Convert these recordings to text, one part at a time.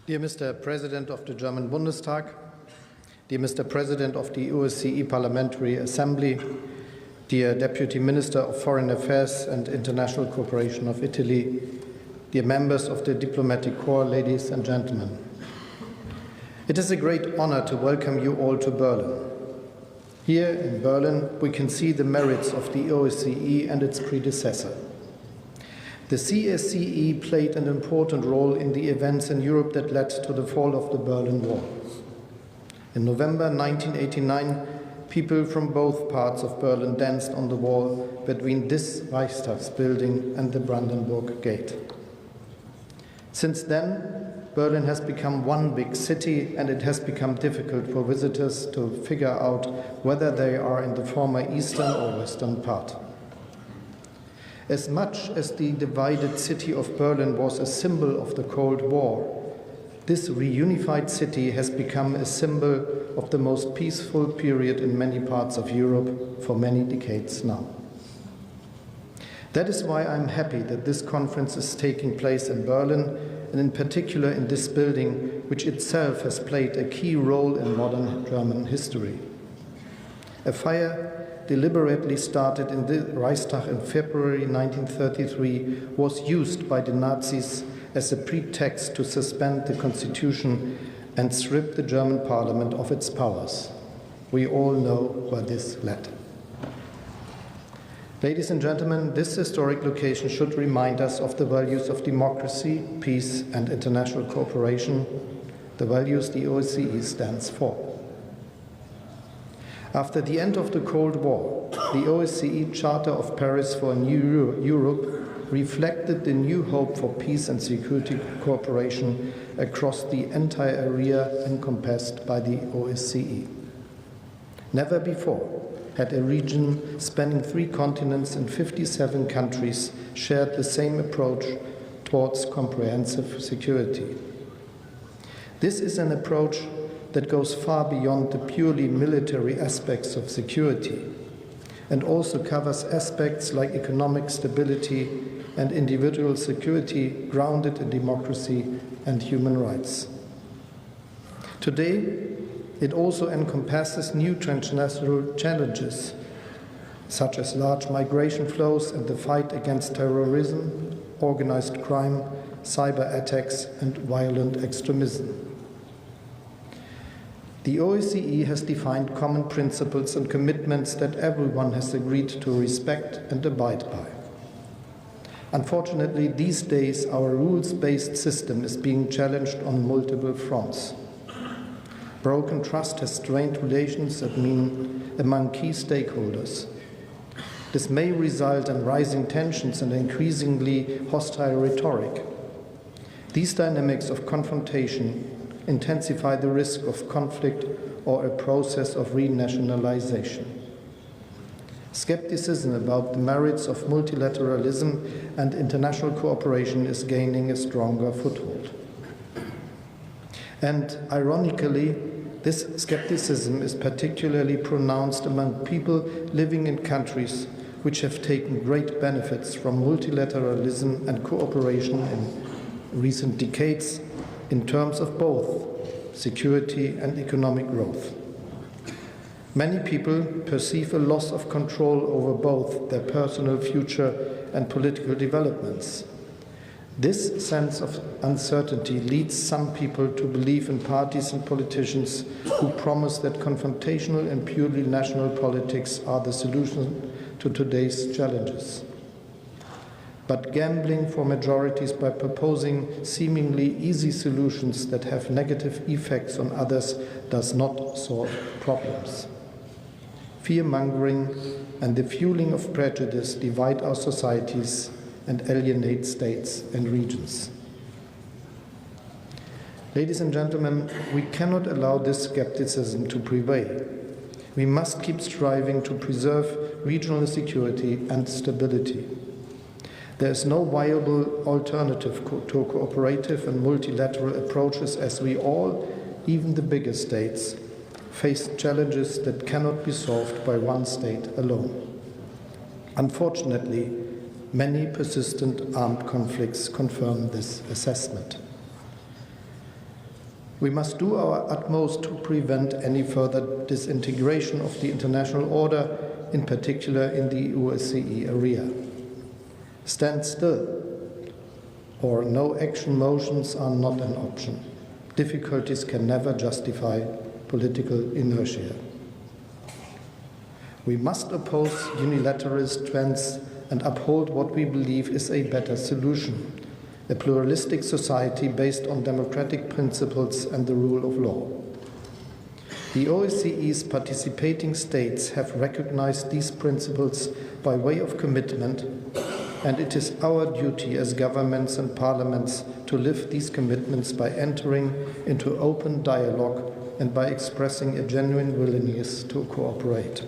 Dear Mr. President of the German Bundestag, dear Mr. President of the OSCE Parliamentary Assembly, dear Deputy Minister of Foreign Affairs and International Cooperation of Italy, dear members of the Diplomatic Corps, ladies and gentlemen. It is a great honor to welcome you all to Berlin. Here in Berlin, we can see the merits of the OSCE and its predecessor. The CSCE played an important role in the events in Europe that led to the fall of the Berlin Wall. In November 1989, people from both parts of Berlin danced on the wall between this Reichstagsbuilding and the Brandenburg Gate. Since then, Berlin has become one big city, and it has become difficult for visitors to figure out whether they are in the former eastern or western part. As much as the divided city of Berlin was a symbol of the Cold War, this reunified city has become a symbol of the most peaceful period in many parts of Europe for many decades now. That is why I'm happy that this conference is taking place in Berlin, and in particular in this building, which itself has played a key role in modern German history. A fire deliberately started in the Reichstag in February 1933 was used by the Nazis as a pretext to suspend the constitution and strip the German parliament of its powers. We all know where this led. Ladies and gentlemen, this historic location should remind us of the values of democracy, peace, and international cooperation, the values the OSCE stands for. After the end of the Cold War, the OSCE Charter of Paris for a New Europe reflected the new hope for peace and security cooperation across the entire area encompassed by the OSCE. Never before had a region spanning 3 continents and 57 countries shared the same approach towards comprehensive security. This is an approach that goes far beyond the purely military aspects of security and also covers aspects like economic stability and individual security grounded in democracy and human rights. Today, it also encompasses new transnational challenges, such as large migration flows and the fight against terrorism, organized crime, cyber attacks, and violent extremism. The OSCE has defined common principles and commitments that everyone has agreed to respect and abide by. Unfortunately, these days, our rules-based system is being challenged on multiple fronts. Broken trust has strained relations among key stakeholders. This may result in rising tensions and increasingly hostile rhetoric. These dynamics of confrontation intensify the risk of conflict or a process of renationalization. Skepticism about the merits of multilateralism and international cooperation is gaining a stronger foothold. And ironically, this skepticism is particularly pronounced among people living in countries which have taken great benefits from multilateralism and cooperation in recent decades in terms of both security and economic growth. Many people perceive a loss of control over both their personal future and political developments. This sense of uncertainty leads some people to believe in parties and politicians who promise that confrontational and purely national politics are the solution to today's challenges. But gambling for majorities by proposing seemingly easy solutions that have negative effects on others does not solve problems. Fear-mongering and the fueling of prejudice divide our societies and alienate states and regions. Ladies and gentlemen, we cannot allow this skepticism to prevail. We must keep striving to preserve regional security and stability. There is no viable alternative to cooperative and multilateral approaches, as we all, even the bigger states, face challenges that cannot be solved by one state alone. Unfortunately, many persistent armed conflicts confirm this assessment. We must do our utmost to prevent any further disintegration of the international order, in particular in the OSCE area. Stand still or no action motions are not an option. Difficulties can never justify political inertia. We must oppose unilateralist trends and uphold what we believe is a better solution, a pluralistic society based on democratic principles and the rule of law. The OSCE's participating states have recognized these principles by way of commitment, and it is our duty as governments and parliaments to live these commitments by entering into open dialogue and by expressing a genuine willingness to cooperate.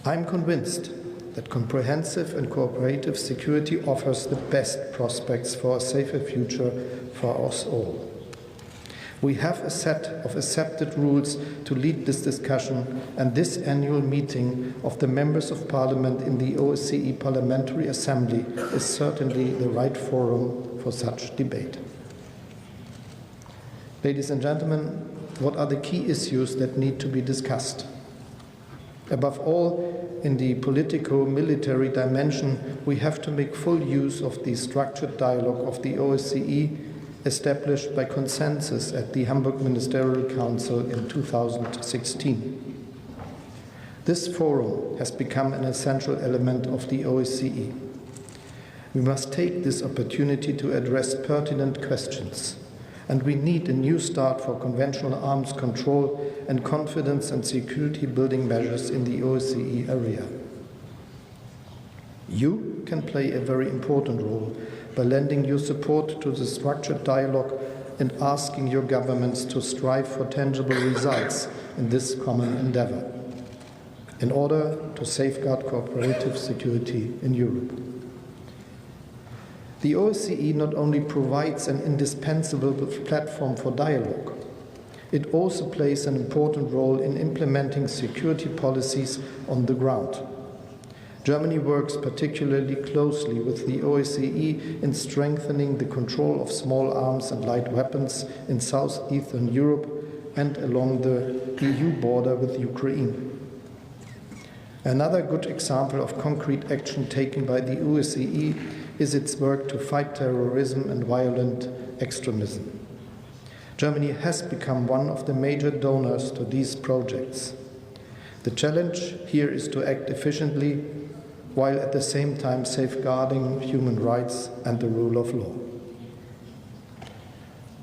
I'm convinced that comprehensive and cooperative security offers the best prospects for a safer future for us all. We have a set of accepted rules to lead this discussion, and this annual meeting of the members of parliament in the OSCE Parliamentary Assembly is certainly the right forum for such debate. Ladies and gentlemen, what are the key issues that need to be discussed? Above all, in the politico-military dimension, we have to make full use of the structured dialogue of the OSCE established by consensus at the Hamburg Ministerial Council in 2016. This forum has become an essential element of the OSCE. We must take this opportunity to address pertinent questions, and we need a new start for conventional arms control and confidence and security building measures in the OSCE area. You can play a very important role by lending your support to the structured dialogue and asking your governments to strive for tangible results in this common endeavor, in order to safeguard cooperative security in Europe. The OSCE not only provides an indispensable platform for dialogue, it also plays an important role in implementing security policies on the ground. Germany works particularly closely with the OSCE in strengthening the control of small arms and light weapons in southeastern Europe and along the EU border with Ukraine. Another good example of concrete action taken by the OSCE is its work to fight terrorism and violent extremism. Germany has become one of the major donors to these projects. The challenge here is to act efficiently while at the same time safeguarding human rights and the rule of law.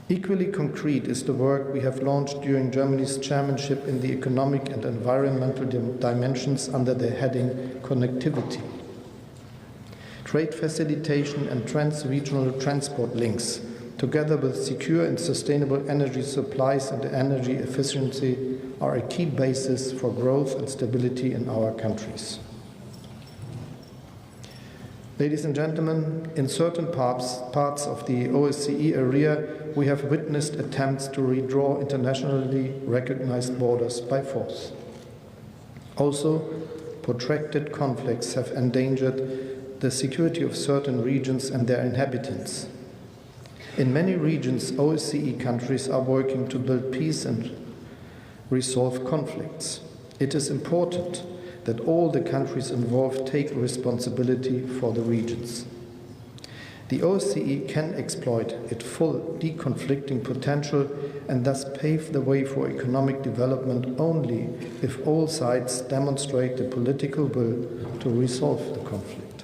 Equally concrete is the work we have launched during Germany's chairmanship in the economic and environmental dimensions under the heading Connectivity. Trade facilitation and trans-regional transport links, together with secure and sustainable energy supplies and energy efficiency, are a key basis for growth and stability in our countries. Ladies and gentlemen, in certain parts of the OSCE area, we have witnessed attempts to redraw internationally recognized borders by force. Also, protracted conflicts have endangered the security of certain regions and their inhabitants. In many regions, OSCE countries are working to build peace and resolve conflicts. It is important that all the countries involved take responsibility for the regions. The OSCE can exploit its full deconflicting potential and thus pave the way for economic development only if all sides demonstrate the political will to resolve the conflict.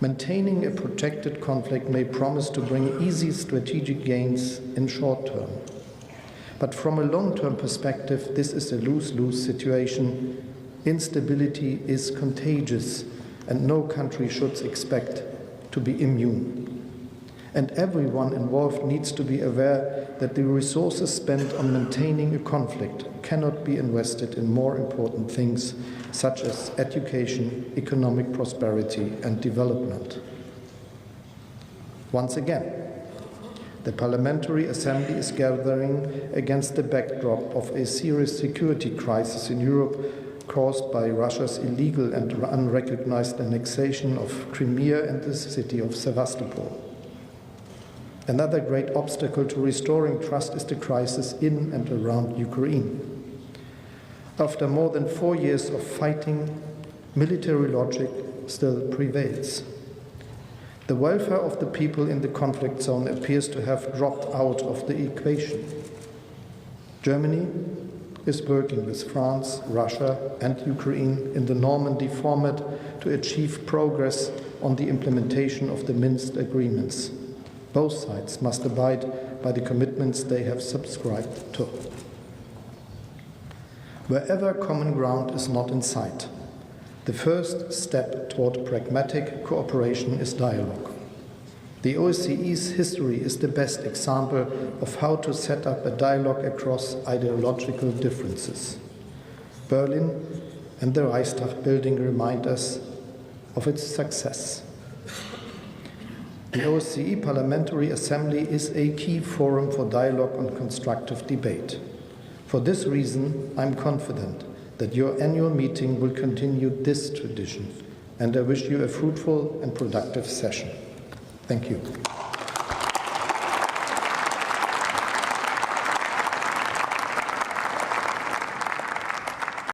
Maintaining a protracted conflict may promise to bring easy strategic gains in short term. But from a long-term perspective, this is a lose-lose situation. Instability is contagious, and no country should expect to be immune. And everyone involved needs to be aware that the resources spent on maintaining a conflict cannot be invested in more important things, such as education, economic prosperity, and development. Once again, the Parliamentary Assembly is gathering against the backdrop of a serious security crisis in Europe caused by Russia's illegal and unrecognized annexation of Crimea and the city of Sevastopol. Another great obstacle to restoring trust is the crisis in and around Ukraine. After more than 4 years of fighting, military logic still prevails. The welfare of the people in the conflict zone appears to have dropped out of the equation. Germany is working with France, Russia, and Ukraine in the Normandy format to achieve progress on the implementation of the Minsk agreements. Both sides must abide by the commitments they have subscribed to. Wherever common ground is not in sight, the first step toward pragmatic cooperation is dialogue. The OSCE's history is the best example of how to set up a dialogue across ideological differences. Berlin and the Reichstag building remind us of its success. The OSCE Parliamentary Assembly is a key forum for dialogue and constructive debate. For this reason, I'm confident that your annual meeting will continue this tradition, and I wish you a fruitful and productive session. Thank you.